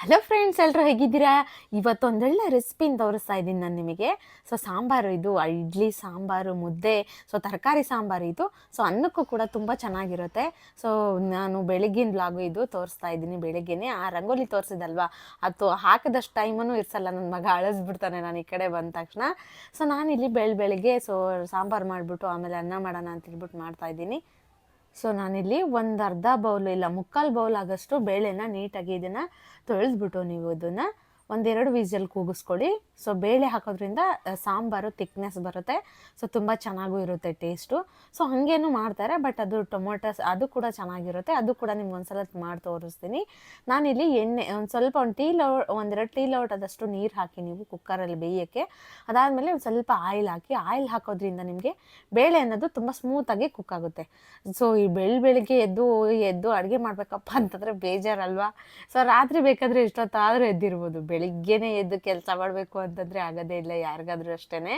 Hello friends, ಎಲ್ಲರೂ ಹೇಗಿದ್ದೀರಾ? ಇವತ್ತೊಂದೊಳ್ಳೆ ರೆಸಿಪಿನ ತೋರಿಸ್ತಾ ಇದ್ದೀನಿ ನಾನು ನಿಮಗೆ. ಸಾಂಬಾರು ಇದು ಇಡ್ಲಿ, ಸಾಂಬಾರು, ಮುದ್ದೆ, ತರಕಾರಿ ಸಾಂಬಾರು ಇದು. ಅನ್ನಕ್ಕೂ ಕೂಡ ತುಂಬ ಚೆನ್ನಾಗಿರುತ್ತೆ. ನಾನು ಬೆಳಗ್ಗಿನ ವ್ಲಾಗು ಇದು ತೋರಿಸ್ತಾ ಇದ್ದೀನಿ. ಬೆಳಗ್ಗೆನೇ ಆ ರಂಗೋಲಿ ತೋರಿಸಿದಲ್ವಾ, ಅದು ಹಾಕಿದಷ್ಟು ಟೈಮೂ ಇರಿಸಲ್ಲ ನನ್ನ ಮಗ, ಅಳಿಸ್ಬಿಡ್ತಾನೆ ನಾನು ಈ ಕಡೆ ಬಂದ ತಕ್ಷಣ. ನಾನಿಲ್ಲಿ ಬೆಳಗ್ಗೆ ಸಾಂಬಾರು ಮಾಡಿಬಿಟ್ಟು ಆಮೇಲೆ ಅನ್ನ ಮಾಡೋಣ ಅಂತ ಹೇಳ್ಬಿಟ್ಟು ಮಾಡ್ತಾಯಿದ್ದೀನಿ. ನಾನಿಲ್ಲಿ ಒಂದು ಅರ್ಧ ಬೌಲ್ ಇಲ್ಲ ಮುಕ್ಕಾಲು ಬೌಲ್ ಆಗೋಷ್ಟು ಬೇಳೆನ ನೀಟಾಗಿ ಇದನ್ನು ತೊಳೆದ್ಬಿಟ್ಟು ನೀವು ಇದನ್ನು ಒಂದೆರಡು ವಿಸಲ್ ಕೂಗಿಸ್ಕೊಳ್ಳಿ. ಬೇಳೆ ಹಾಕೋದ್ರಿಂದ ಸಾಂಬಾರು ತಿಕ್ನೆಸ್ ಬರುತ್ತೆ. ತುಂಬ ಚೆನ್ನಾಗೂ ಇರುತ್ತೆ ಟೇಸ್ಟು. ಹಾಗೇನು ಮಾಡ್ತಾರೆ, ಬಟ್ ಅದು ಟೊಮೊಟೊಸ್ ಅದು ಕೂಡ ಚೆನ್ನಾಗಿರುತ್ತೆ. ಅದು ಕೂಡ ನಿಮ್ಗೆ ಒಂದ್ಸಲ ಮಾಡಿ ತೋರಿಸ್ತೀನಿ. ನಾನಿಲ್ಲಿ ಎಣ್ಣೆ ಒಂದೆರಡು ಟೀ ಲೋಟದಷ್ಟು ನೀರು ಹಾಕಿ ನೀವು ಕುಕ್ಕರಲ್ಲಿ ಬೇಯೋಕ್ಕೆ. ಅದಾದಮೇಲೆ ಒಂದು ಸ್ವಲ್ಪ ಆಯಿಲ್ ಹಾಕಿ. ಆಯಿಲ್ ಹಾಕೋದ್ರಿಂದ ನಿಮಗೆ ಬೇಳೆ ಅನ್ನೋದು ತುಂಬ ಸ್ಮೂತಾಗಿ ಕುಕ್ ಆಗುತ್ತೆ. ಈ ಬೆಳಿಗ್ಗೆ ಎದ್ದು ಅಡುಗೆ ಮಾಡಬೇಕಪ್ಪ ಅಂತಂದರೆ ಬೇಜಾರಲ್ವಾ? ರಾತ್ರಿ ಬೇಕಾದರೆ ಎಷ್ಟೊತ್ತಾದರೂ ಎದ್ದಿರ್ಬೋದು. ಬೆಳಿಗ್ಗೆನೇ ಎದ್ದು ಕೆಲಸ ಮಾಡಬೇಕು ಅಂತಂದರೆ ಆಗೋದೇ ಇಲ್ಲ ಯಾರಿಗಾದ್ರೂ ಅಷ್ಟೇ.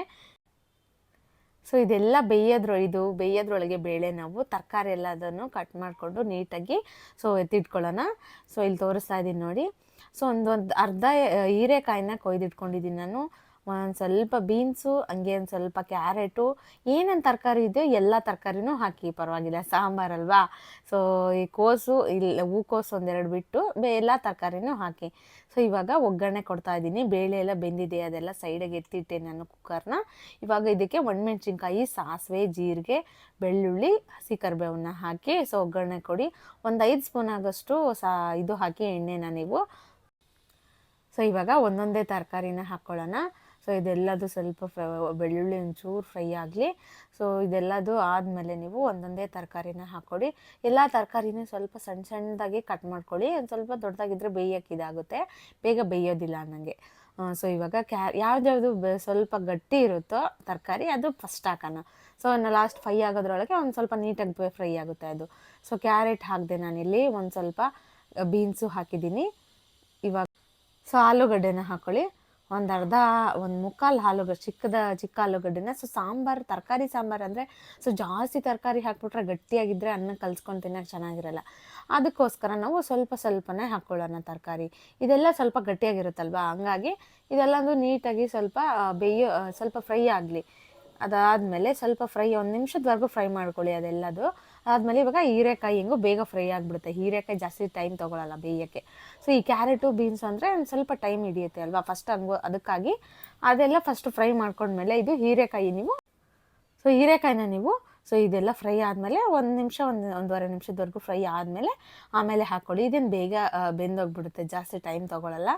ಇದೆಲ್ಲ ಬೇಯೋದ್ರೊಳಗೆ ಬೇಳೆ ನಾವು ತರಕಾರಿ ಎಲ್ಲದನ್ನು ಕಟ್ ಮಾಡಿಕೊಂಡು ನೀಟಾಗಿ ಎತ್ತಿಟ್ಕೊಳ್ಳೋಣ. ಇಲ್ಲಿ ತೋರಿಸ್ತಾ ಇದ್ದೀನಿ ನೋಡಿ. ಒಂದು ಅರ್ಧ ಹೀರೆಕಾಯಿನ ಕೊಯ್ದಿಟ್ಕೊಂಡಿದ್ದೀನಿ ನಾನು. ಒಂದು ಸ್ವಲ್ಪ ಬೀನ್ಸು, ಹಂಗೆ ಒಂದು ಸ್ವಲ್ಪ ಕ್ಯಾರೆಟು, ಏನೇನು ತರಕಾರಿ ಇದೆಯೋ ಎಲ್ಲ ತರಕಾರಿನೂ ಹಾಕಿ, ಪರವಾಗಿಲ್ಲ, ಸಾಂಬಾರಲ್ವಾ. ಈ ಕೋಸು ಹೂಕೋಸು ಒಂದೆರಡು ಬಿಟ್ಟು ಎಲ್ಲ ತರಕಾರಿನೂ ಹಾಕಿ. ಇವಾಗ ಒಗ್ಗರಣೆ ಕೊಡ್ತಾ ಇದ್ದೀನಿ. ಬೇಳೆ ಎಲ್ಲ ಬೆಂದಿದೆ, ಅದೆಲ್ಲ ಸೈಡಿಗೆ ಎತ್ತಿಟ್ಟೆ ನಾನು ಕುಕ್ಕರ್ನ. ಇವಾಗ ಇದಕ್ಕೆ ಒಣಮೆಣ್ಸಿನ್ಕಾಯಿ, ಸಾಸಿವೆ, ಜೀರಿಗೆ, ಬೆಳ್ಳುಳ್ಳಿ, ಹಸಿ ಕರಿಬೇವನ್ನ ಹಾಕಿ ಒಗ್ಗರಣೆ ಕೊಡಿ. ಒಂದು 5 ಸ್ಪೂನ್ ಆಗೋಷ್ಟು ಇದು ಹಾಕಿ ಎಣ್ಣೆನ ನೀವು. ಇವಾಗ ಒಂದೊಂದೇ ತರಕಾರಿನ ಹಾಕ್ಕೊಳ್ಳೋಣ. ಇದೆಲ್ಲದು ಸ್ವಲ್ಪ ಬೆಳ್ಳುಳ್ಳಿ ಒಂಚೂರು ಫ್ರೈ ಆಗಲಿ. ಇದೆಲ್ಲದು ಆದಮೇಲೆ ನೀವು ಒಂದೊಂದೇ ತರಕಾರಿನ ಹಾಕ್ಕೊಡಿ. ಎಲ್ಲ ತರಕಾರಿನೂ ಸ್ವಲ್ಪ ಸಣ್ಣದಾಗಿ ಕಟ್ ಮಾಡ್ಕೊಳ್ಳಿ. ಒಂದು ಸ್ವಲ್ಪ ದೊಡ್ಡದಾಗಿದ್ದರೆ ಬೇಯೋಕ್ಕೆ ಇದಾಗುತ್ತೆ, ಬೇಗ ಬೇಯೋದಿಲ್ಲ ನನಗೆ. ಇವಾಗ ಯಾವ್ದ್ಯಾವುದು ಸ್ವಲ್ಪ ಗಟ್ಟಿ ಇರುತ್ತೋ ತರಕಾರಿ ಅದು ಫಸ್ಟ್ ಹಾಕೋಣ. ಲಾಸ್ಟ್ ಫ್ರೈ ಆಗೋದ್ರೊಳಗೆ ಒಂದು ಸ್ವಲ್ಪ ನೀಟಾಗಿ ಫ್ರೈ ಆಗುತ್ತೆ ಅದು. ಕ್ಯಾರೆಟ್ ಹಾಕಿದೆ ನಾನಿಲ್ಲಿ. ಒಂದು ಸ್ವಲ್ಪ ಬೀನ್ಸು ಹಾಕಿದ್ದೀನಿ. ಇವಾಗ ಆಲೂಗಡ್ಡೆನ ಹಾಕ್ಕೊಳ್ಳಿ. ಒಂದು ಮುಕ್ಕಾಲು ಚಿಕ್ಕ ಆಲೂಗಡ್ಡೆನ. ಸಾಂಬಾರು, ತರಕಾರಿ ಸಾಂಬಾರು ಅಂದರೆ ಜಾಸ್ತಿ ತರಕಾರಿ ಹಾಕ್ಬಿಟ್ರೆ ಗಟ್ಟಿಯಾಗಿದ್ದರೆ ಅನ್ನ ಕಲ್ಸ್ಕೊಂಡು ತಿನ್ನೋಕೆ ಚೆನ್ನಾಗಿರಲ್ಲ. ಅದಕ್ಕೋಸ್ಕರ ನಾವು ಸ್ವಲ್ಪನೇ ಹಾಕ್ಕೊಳ್ಳೋಣ ತರಕಾರಿ. ಇದೆಲ್ಲ ಸ್ವಲ್ಪ ಗಟ್ಟಿಯಾಗಿರುತ್ತಲ್ವ, ಹಂಗಾಗಿ ಇದೆಲ್ಲದು ನೀಟಾಗಿ ಸ್ವಲ್ಪ ಫ್ರೈ ಆಗಲಿ. ಅದಾದಮೇಲೆ ಸ್ವಲ್ಪ ಫ್ರೈ 1 ನಿಮಿಷದವರೆಗೂ ಫ್ರೈ ಮಾಡ್ಕೊಳ್ಳಿ ಅದೆಲ್ಲದು. ಆದಮೇಲೆ ಇವಾಗ ಹೀರೆಕಾಯಿ ಹೆಂಗೋ ಬೇಗ ಫ್ರೈ ಆಗಿಬಿಡುತ್ತೆ. ಹೀರೆಕಾಯಿ ಜಾಸ್ತಿ ಟೈಮ್ ತೊಗೊಳ್ಳಲ್ಲ ಬೇಯೋಕ್ಕೆ. ಈ ಕ್ಯಾರೆಟು, ಬೀನ್ಸು ಅಂದರೆ ಒಂದು ಸ್ವಲ್ಪ ಟೈಮ್ ಹಿಡಿಯುತ್ತೆ ಅಲ್ವಾ, ಫಸ್ಟ್ ಅದಕ್ಕಾಗಿ ಅದೆಲ್ಲ ಫಸ್ಟ್ ಫ್ರೈ ಮಾಡ್ಕೊಂಡ್ಮೇಲೆ ಇದು ಹೀರೆಕಾಯಿನ ನೀವು ಇದೆಲ್ಲ ಫ್ರೈ ಆದಮೇಲೆ 1 ನಿಮಿಷ, ಒಂದೂವರೆ ನಿಮಿಷದವರೆಗೂ ಫ್ರೈ ಆದಮೇಲೆ ಆಮೇಲೆ ಹಾಕ್ಕೊಳ್ಳಿ. ಇದನ್ನು ಬೇಗ ಬೆಂದೋಗ್ಬಿಡುತ್ತೆ, ಜಾಸ್ತಿ ಟೈಮ್ ತೊಗೊಳ್ಳಲ್ಲ.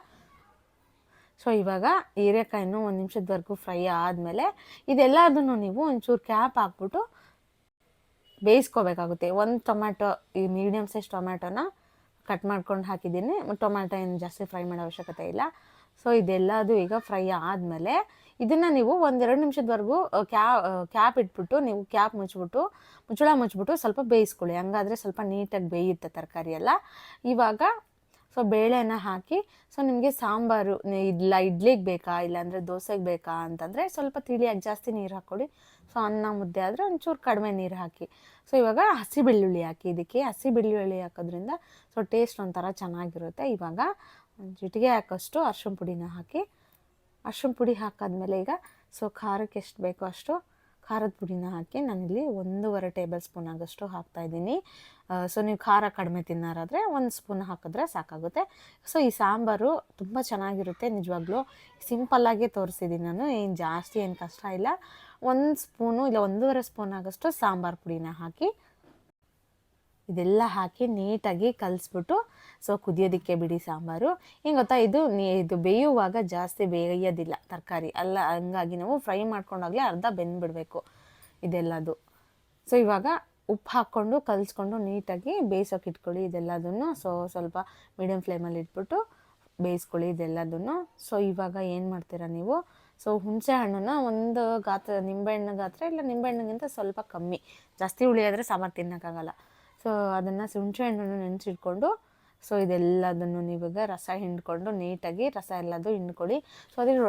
ಇವಾಗ ಹೀರೆಕಾಯಿನೂ 1 ನಿಮಿಷದವರೆಗೂ ಫ್ರೈ ಆದಮೇಲೆ ಇದೆಲ್ಲದನ್ನು ನೀವು ಒಂಚೂರು ಕ್ಯಾಪ್ ಹಾಕ್ಬಿಟ್ಟು ಬೇಯಿಸ್ಕೋಬೇಕಾಗುತ್ತೆ. ಒಂದು ಟೊಮ್ಯಾಟೊ, ಈ ಮೀಡಿಯಮ್ ಸೈಜ್ ಟೊಮ್ಯಾಟೊನ ಕಟ್ ಮಾಡ್ಕೊಂಡು ಹಾಕಿದ್ದೀನಿ. ಟೊಮ್ಯಾಟೊ ಏನು ಜಾಸ್ತಿ ಫ್ರೈ ಮಾಡೋ ಅವಶ್ಯಕತೆ ಇಲ್ಲ. ಇದೆಲ್ಲದು ಈಗ ಫ್ರೈ ಆದಮೇಲೆ ಇದನ್ನು ನೀವು 1-2 ನಿಮಿಷದವರೆಗೂ ಕ್ಯಾಪ್ ಇಟ್ಬಿಟ್ಟು ನೀವು ಮುಚ್ಚಳ ಮುಚ್ಚಿಬಿಟ್ಟು ಸ್ವಲ್ಪ ಬೇಯಿಸ್ಕೊಳ್ಳಿ. ಹಂಗಾದರೆ ಸ್ವಲ್ಪ ನೀಟಾಗಿ ಬೇಯುತ್ತೆ ತರಕಾರಿ ಎಲ್ಲ. ಇವಾಗ ಬೇಳೆನ ಹಾಕಿ ನಿಮಗೆ ಸಾಂಬಾರು ಇಡ್ಲಿಗೆ ಬೇಕಾ, ಇಲ್ಲಾಂದರೆ ದೋಸೆಗೆ ಬೇಕಾ ಅಂತಂದರೆ ಸ್ವಲ್ಪ ತಿಳಿಯಾಗಿ ಜಾಸ್ತಿ ನೀರು ಹಾಕ್ಕೊಳ್ಳಿ. ಅನ್ನ ಮುದ್ದೆ ಆದರೆ ಒಂಚೂರು ಕಡಿಮೆ ನೀರು ಹಾಕಿ. ಇವಾಗ ಹಸಿ ಬೆಳ್ಳುಳ್ಳಿ ಹಾಕಿ. ಇದಕ್ಕೆ ಹಸಿ ಬೆಳ್ಳುಳ್ಳಿ ಹಾಕೋದ್ರಿಂದ ಟೇಸ್ಟ್ ಒಂಥರ ಚೆನ್ನಾಗಿರುತ್ತೆ. ಇವಾಗ ಒಂದು ಚಿಟಿಕೆ ಹಾಕೋಷ್ಟು ಅರ್ಶಿಣ ಪುಡಿನ ಹಾಕಿ. ಅರ್ಶಿಣ ಪುಡಿ ಹಾಕಾದ್ಮೇಲೆ ಈಗ ಖಾರಕ್ಕೆ ಎಷ್ಟು ಬೇಕೋ ಅಷ್ಟು ಖಾರದ ಪುಡಿನ ಹಾಕಿ. ನಾನಿಲ್ಲಿ 1.5 ಟೇಬಲ್ ಸ್ಪೂನ್ ಆಗೋಷ್ಟು ಹಾಕ್ತಾಯಿದ್ದೀನಿ. ನೀವು ಖಾರ ಕಡಿಮೆ ತಿನ್ನೋರಾದರೆ 1 ಸ್ಪೂನ್ ಹಾಕಿದ್ರೆ ಸಾಕಾಗುತ್ತೆ. ಈ ಸಾಂಬಾರು ತುಂಬ ಚೆನ್ನಾಗಿರುತ್ತೆ ನಿಜವಾಗ್ಲೂ. ಸಿಂಪಲ್ಲಾಗೇ ತೋರಿಸಿದ್ದೀನಿ ನಾನು, ಜಾಸ್ತಿ ಏನು ಕಷ್ಟ ಇಲ್ಲ. 1 ಸ್ಪೂನು ಇಲ್ಲ 1.5 ಸ್ಪೂನ್ ಆಗೋಷ್ಟು ಸಾಂಬಾರು ಪುಡಿನ ಹಾಕಿ ಇದೆಲ್ಲ ಹಾಕಿ ನೀಟಾಗಿ ಕಲಿಸ್ಬಿಟ್ಟು ಕುದಿಯೋದಕ್ಕೆ ಬಿಡಿ ಸಾಂಬಾರು. ಹೆಂಗೆ ಗೊತ್ತಾ, ಇದು ಬೇಯುವಾಗ ಜಾಸ್ತಿ ಬೇಯೋದಿಲ್ಲ ತರಕಾರಿ ಅಲ್ಲ, ಹಂಗಾಗಿ ನಾವು ಫ್ರೈ ಮಾಡ್ಕೊಂಡಾಗಲೇ ಅರ್ಧ ಬೆಂದ್ಬಿಡಬೇಕು ಇದೆಲ್ಲದು. ಇವಾಗ ಉಪ್ಪು ಹಾಕ್ಕೊಂಡು ಕಲಿಸ್ಕೊಂಡು ನೀಟಾಗಿ ಬೇಯಿಸೋಕೆ ಇಟ್ಕೊಳ್ಳಿ ಇದೆಲ್ಲದನ್ನು. ಸ್ವಲ್ಪ ಮೀಡಿಯಮ್ ಫ್ಲೇಮಲ್ಲಿ ಇಟ್ಬಿಟ್ಟು ಬೇಯಿಸ್ಕೊಳ್ಳಿ ಇದೆಲ್ಲದನ್ನು. ಇವಾಗ ಏನು ಮಾಡ್ತೀರಾ ನೀವು, ಹುಣಸೆ ಹಣ್ಣನ್ನ ಒಂದು ಗಾತ್ರ, ನಿಂಬೆಹಣ್ಣು ಗಾತ್ರ ಇಲ್ಲ ನಿಂಬೆಹಣ್ಣಿಗಿಂತ ಸ್ವಲ್ಪ ಕಮ್ಮಿ, ಜಾಸ್ತಿ ಹುಳಿ ಆದರೆ ಸಾಂಬಾರು ತಿನ್ನೋಕ್ಕಾಗಲ್ಲ. ಅದನ್ನು ಹುಣಸೆ ಹಣ್ಣನ್ನು ನೆನೆಸಿಟ್ಕೊಂಡು ಸೊ ಇದೆಲ್ಲದನ್ನು ನೀವಾಗ ರಸ ಹಿಂಡ್ಕೊಂಡು ನೀಟಾಗಿ ರಸ ಎಲ್ಲದು ಹಿಂಡ್ಕೊಳ್ಳಿ. ಸೊ ಅದಕ್ಕೆ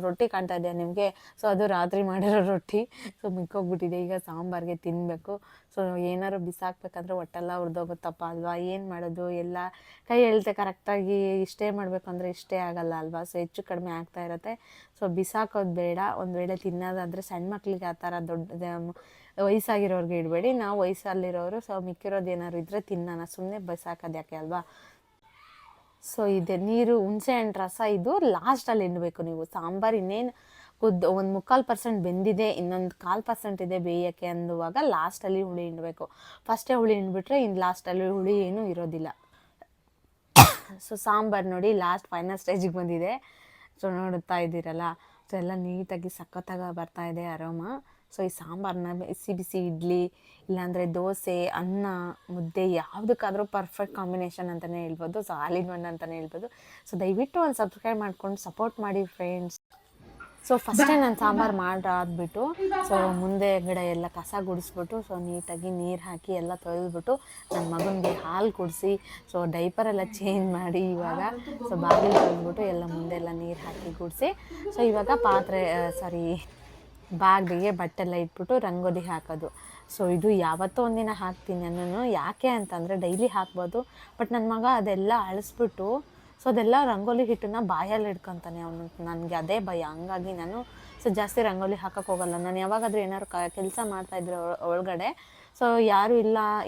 ರೊಟ್ಟಿ ಕಾಣ್ತಾ ಇದೆ ನಿಮಗೆ. ಸೊ ಅದು ರಾತ್ರಿ ಮಾಡಿರೋ ರೊಟ್ಟಿ. ಸೊ ಮಿಕ್ಕೋಗ್ಬಿಟ್ಟಿದೆ, ಈಗ ಸಾಂಬಾರಿಗೆ ತಿನ್ನಬೇಕು. ಸೊ ಏನಾದ್ರು ಬಿಸಾಕ್ಬೇಕಂದ್ರೆ ಹೊಟ್ಟೆಲ್ಲ ಹುರಿದೋಗುತ್ತಪ್ಪ ಅಲ್ವಾ, ಏನು ಮಾಡೋದು, ಎಲ್ಲ ಕೈ ಎಳ್ತೆ ಕರೆಕ್ಟಾಗಿ ಇಷ್ಟೇ ಮಾಡಬೇಕಂದ್ರೆ ಇಷ್ಟೇ ಆಗಲ್ಲ ಅಲ್ವಾ. ಸೊ ಹೆಚ್ಚು ಕಡಿಮೆ ಆಗ್ತಾ ಇರುತ್ತೆ. ಸೊ ಬಿಸಾಕೋದು ಬೇಡ. ಒಂದು ವೇಳೆ ತಿನ್ನೋದಾದರೆ ಸಣ್ಣ ಮಕ್ಕಳಿಗೆ ಆ ಥರ ದೊಡ್ಡ ವಯಸ್ಸಾಗಿರೋರಿಗೆ ಇಡಬೇಡಿ. ನಾವು ವಯಸ್ಸಲ್ಲಿರೋರು ಸೊ ಮಿಕ್ಕಿರೋದು ಏನಾದ್ರು ಇದ್ದರೆ ತಿನ್ನೋಣ, ಸುಮ್ಮನೆ ಬಿಸಾಕೋದು ಯಾಕೆ ಅಲ್ವಾ. ಸೊ ಇದೆ ನೀರು, ಹುಣಸೆ ಹಣ್ಣು ರಸ ಇದು ಲಾಸ್ಟಲ್ಲಿ ಹಿಂಡಬೇಕು ನೀವು. ಸಾಂಬಾರು ಇನ್ನೇನು ಒಂದು 3/4% ಬೆಂದಿದೆ, ಇನ್ನೊಂದು 1/4% ಇದೆ ಬೇಯೋಕ್ಕೆ ಅನ್ನುವಾಗ ಲಾಸ್ಟಲ್ಲಿ ಹುಳಿ ಹಿಂಡಬೇಕು. ಫಸ್ಟೇ ಹುಳಿ ಹಿಂಡ್ಬಿಟ್ರೆ ಇನ್ನು ಲಾಸ್ಟಲ್ಲಿ ಹುಳಿ ಏನೂ ಇರೋದಿಲ್ಲ. ಸೊ ಸಾಂಬಾರು ನೋಡಿ ಲಾಸ್ಟ್ ಫೈನಲ್ ಸ್ಟೇಜಿಗೆ ಬಂದಿದೆ. ಸೊ ನೋಡುತ್ತಾ ಇದ್ದೀರಲ್ಲ, ಸೊ ಎಲ್ಲ ನೀಟಾಗಿ ಸಖತ್ತಾಗಿ ಬರ್ತಾ ಇದೆ ಅರೋಮ. ಸೊ ಈ ಸಾಂಬಾರನ್ನ ಬಿಸಿ ಬಿಸಿ ಇಡ್ಲಿ, ಇಲ್ಲಾಂದರೆ ದೋಸೆ, ಅನ್ನ, ಮುದ್ದೆ ಯಾವುದಕ್ಕಾದರೂ ಪರ್ಫೆಕ್ಟ್ ಕಾಂಬಿನೇಷನ್ ಅಂತಲೇ ಹೇಳ್ಬೋದು. ಸೊ ಆಲ್ ಇನ್ ಒನ್ ಅಂತಲೇ ಹೇಳ್ಬೋದು. ಸೊ ದಯವಿಟ್ಟು ಒಂದು ಸಬ್ಸ್ಕ್ರೈಬ್ ಮಾಡ್ಕೊಂಡು ಸಪೋರ್ಟ್ ಮಾಡಿ ಫ್ರೆಂಡ್ಸ್. ಸೊ ಫಸ್ಟೇ ನಾನು ಸಾಂಬಾರು ಮಾಡಾದ್ಬಿಟ್ಟು ಸೊ ಮುಂದೆಗಡೆ ಎಲ್ಲ ಕಸ ಗುಡಿಸ್ಬಿಟ್ಟು ಸೊ ನೀಟಾಗಿ ನೀರು ಹಾಕಿ ಎಲ್ಲ ತೊಳೆದ್ಬಿಟ್ಟು ನನ್ನ ಮಗನಿಗೆ ಹಾಲು ಕುಡಿಸಿ ಸೊ ಡೈಪರೆಲ್ಲ ಚೇಂಜ್ ಮಾಡಿ ಇವಾಗ ಸೊ ಬಾಗಿಲು ತೊಳೆದ್ಬಿಟ್ಟು ಎಲ್ಲ ಮುಂದೆಲ್ಲ ನೀರು ಹಾಕಿ ಗುಡಿಸಿ ಸೊ ಇವಾಗ ಬಾಗಿಲಿಗೆ ಬಟ್ಟೆಲ್ಲ ಇಟ್ಬಿಟ್ಟು ರಂಗೋಲಿ ಹಾಕೋದು. ಸೊ ಇದು ಯಾವತ್ತೋ ಒಂದಿನ ಹಾಕ್ತೀನಿ ನಾನು. ಯಾಕೆ ಅಂತಂದರೆ ಡೈಲಿ ಹಾಕ್ಬೋದು, ಬಟ್ ನನ್ನ ಮಗ ಅದೆಲ್ಲ ಅಳಿಸ್ಬಿಟ್ಟು ಸೊ ಅದೆಲ್ಲ ರಂಗೋಲಿ ಹಿಟ್ಟನ್ನ ಬಾಯಲ್ಲಿ ಹಿಡ್ಕೊತಾನೆ ಅವನು. ನನಗೆ ಅದೇ ಭಯ, ಹಂಗಾಗಿ ನಾನು ಸೊ ಜಾಸ್ತಿ ರಂಗೋಲಿ ಹಾಕೋಕ್ಕೆ ಹೋಗಲ್ಲ. ನಾನು ಯಾವಾಗಾದರೂ ಏನಾದ್ರು ಕೆಲಸ ಮಾಡ್ತಾಯಿದ್ರೆ ಒಳಗಡೆ ಸೊ ಯಾರೂ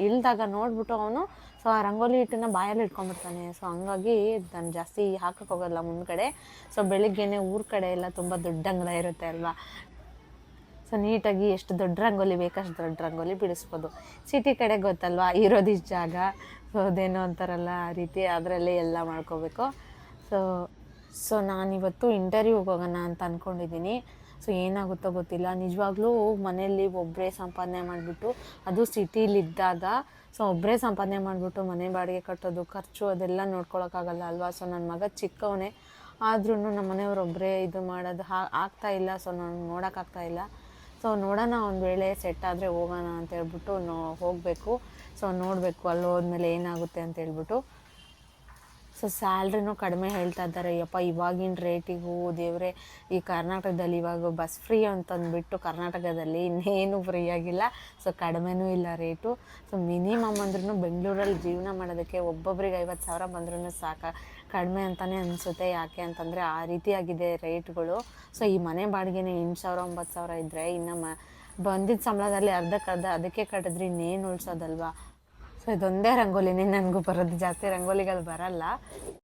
ಇಲ್ದಾಗ ನೋಡಿಬಿಟ್ಟು ಅವನು ಸೊ ಆ ರಂಗೋಲಿ ಹಿಟ್ಟನ್ನ ಬಾಯಲ್ಲಿ ಇಟ್ಕೊಂಡ್ಬಿಡ್ತಾನೆ. ಸೊ ಹಂಗಾಗಿ ನಾನು ಜಾಸ್ತಿ ಹಾಕೋಕ್ಕೆ ಹೋಗಲ್ಲ ಮುಂದ್ಗಡೆ. ಸೊ ಬೆಳಿಗ್ಗೆನೇ ಊರ ಕಡೆ ಎಲ್ಲ ತುಂಬ ದೊಡ್ಡ ಅಂಗಳ ಇರುತ್ತೆ ಅಲ್ವಾ. ಸೊ ನೀಟಾಗಿ ಎಷ್ಟು ದೊಡ್ಡ ರಂಗೋಲಿ ಬೇಕಷ್ಟು ದೊಡ್ಡ ರಂಗೋಲಿ ಬಿಡಿಸ್ಬೋದು. ಸಿಟಿ ಕಡೆ ಗೊತ್ತಲ್ವಾ, ಇರೋದಿಷ್ಟು ಜಾಗ, ಸೊ ಅದೇನೋ ಅಂತಾರಲ್ಲ ಆ ರೀತಿ ಅದರಲ್ಲೇ ಎಲ್ಲ ಮಾಡ್ಕೋಬೇಕು. ಸೊ ನಾನಿವತ್ತು ಇಂಟರ್ವ್ಯೂಗೆ ಹೋಗೋಣ ಅಂತ ಅಂದ್ಕೊಂಡಿದ್ದೀನಿ. ಸೊ ಏನಾಗುತ್ತೋ ಗೊತ್ತಿಲ್ಲ. ನಿಜವಾಗ್ಲೂ ಮನೆಯಲ್ಲಿ ಒಬ್ಬರೇ ಸಂಪಾದನೆ ಮಾಡಿಬಿಟ್ಟು, ಅದು ಸಿಟೀಲಿದ್ದಾಗ ಸೊ ಒಬ್ಬರೇ ಸಂಪಾದನೆ ಮಾಡಿಬಿಟ್ಟು ಮನೆ ಬಾಡಿಗೆ ಕಟ್ಟೋದು, ಖರ್ಚು ಅದೆಲ್ಲ ನೋಡ್ಕೊಳಕ್ಕಾಗಲ್ಲ ಅಲ್ವಾ. ಸೊ ನನ್ನ ಮಗ ಚಿಕ್ಕವನೇ ಆದ್ರೂ ನಮ್ಮ ಮನೆಯವರೊಬ್ಬರೇ ಇದು ಮಾಡೋದು ಆಗ್ತಾಯಿಲ್ಲ. ಸೊ ನಾನು ನೋಡೋಕ್ಕಾಗ್ತಾಯಿಲ್ಲ. ಸೊ ನೋಡೋಣ, ಒಂದು ವೇಳೆ ಸೆಟ್ ಆದರೆ ಹೋಗೋಣ ಅಂತ ಹೇಳ್ಬಿಟ್ಟು ಹೋಗಬೇಕು. ಸೊ ನೋಡಬೇಕು ಅಲ್ಲಿ ಹೋದ್ಮೇಲೆ ಏನಾಗುತ್ತೆ ಅಂತ ಹೇಳ್ಬಿಟ್ಟು. ಸೊ ಸ್ಯಾಲ್ರಿನೂ ಕಡಿಮೆ ಹೇಳ್ತಾ ಇದ್ದಾರೆ. ಯಪ್ಪ ಇವಾಗಿನ ರೇಟಿಗೂ ದೇವರೇ, ಈ ಕರ್ನಾಟಕದಲ್ಲಿ ಇವಾಗ ಬಸ್ ಫ್ರೀ ಅಂತಂದುಬಿಟ್ಟು ಕರ್ನಾಟಕದಲ್ಲಿ ಇನ್ನೇನು ಫ್ರೀ ಆಗಿಲ್ಲ. ಸೊ ಕಡಿಮೆನೂ ಇಲ್ಲ ರೇಟು. ಸೊ ಮಿನಿಮಮ್ ಅಂದ್ರೂ ಬೆಂಗಳೂರಲ್ಲಿ ಜೀವನ ಮಾಡೋದಕ್ಕೆ ಒಬ್ಬೊಬ್ರಿಗೆ 50,000 ಬಂದ್ರೂ ಕಡಿಮೆ ಅಂತಲೇ ಅನಿಸುತ್ತೆ. ಯಾಕೆ ಅಂತಂದರೆ ಆ ರೀತಿಯಾಗಿದೆ ರೇಟ್ಗಳು. ಸೊ ಈ ಮನೆ ಬಾಡಿಗೆನೇ 8,000 9,000 ಇದ್ದರೆ ಇನ್ನು ಬಂದಿದ್ದ ಸಂಬಳದಲ್ಲಿ ಅರ್ಧಕ್ಕರ್ಧ ಅದಕ್ಕೆ ಕಟ್ಟಿದ್ರೆ ಇನ್ನೇನು ಉಳಿಸೋದಲ್ವಾ. ಸೊ ಇದೊಂದೇ ರಂಗೋಲಿನೇ ನನಗೂ ಬರೋದು, ಜಾಸ್ತಿ ರಂಗೋಲಿಗಳು ಬರಲ್ಲ.